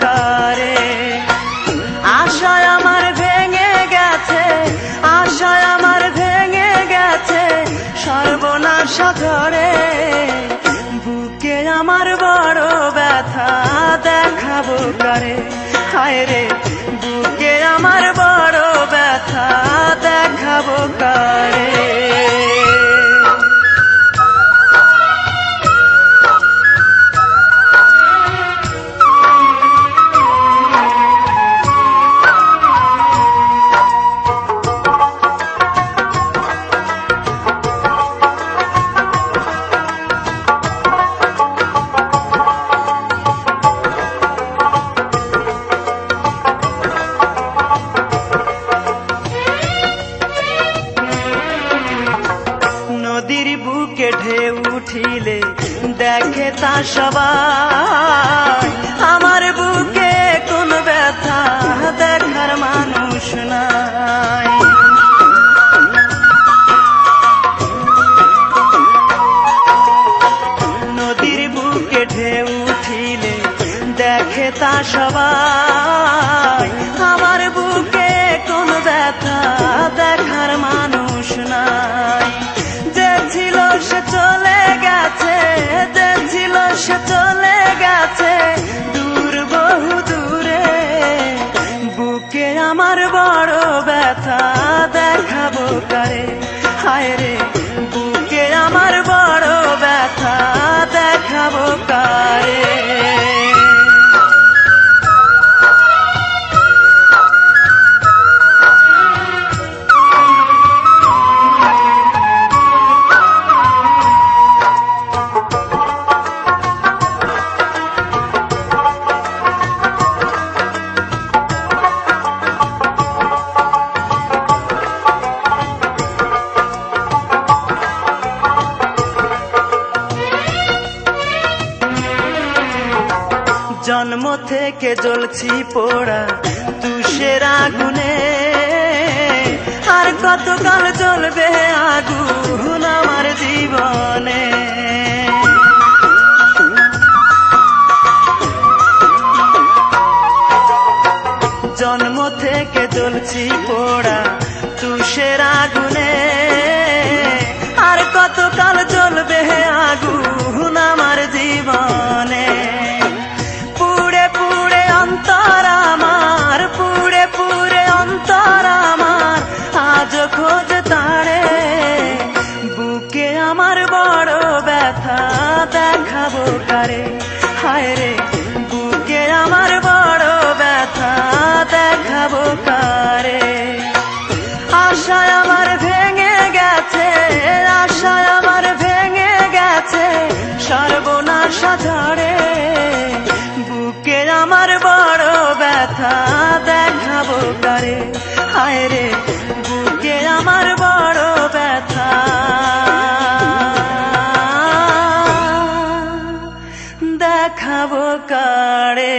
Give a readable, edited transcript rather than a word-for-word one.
কারে। আশায় আমার ভেঙে গেছে, আশায় আমার ভেঙে গেছে সর্বনাশা ঝরে। বুকে আমার বড় ব্যথা দেখাবো কারে, হায় রে বুকে আমার বড় ব্যথা দেখাবো কারে। নদীর বুকে ঢেউ উঠিলে দেখে তা সবাই, আমার বুকে কোন ব্যথা দেখার মানুষ নাই। নদীর বুকে ঢেউ উঠিলে দেখে তা সবাই, আমার বুকে কোন ব্যথা দেখার মানুষ নাই। যে ছিল সে চলে গেছে, যে ছিল সে চলে গেছে দূর বহু দূরে। বুকে আমার বড় ব্যথা দেখাবো কারে, হায় রে বুকে আমার বড় ব্যথা দেখাবো কারে। জন্ম থেকে জ্বলছি পোড়া তুষের আগুনে, আর কতকাল জ্বলবে আগুন আমার জীবনে। জন্ম থেকে জ্বলছি পোড়া তুষের আগুনে, আর কতকাল জ্বলবে আগুন আমার জীবনে। পুড়ে পুড়ে অন্তর আমার, পুড়ে পুড়ে অন্তর আমার আজ খোঁজ তারে। বুকে আমার বড় ব্যথা দেখাবো কারে, হায় রে বুকে আমার বড় ব্যথা দেখাবো কারে। আশায় আমার ভেঙে গেছে, আশায় আমার ভেঙে গেছে সর্বনাশা ঝরে। বুকে আমার বড় ব্যথা দেখাবো কারে, হায় রে বুকে আমার বড় ব্যথা দেখাবো কারে।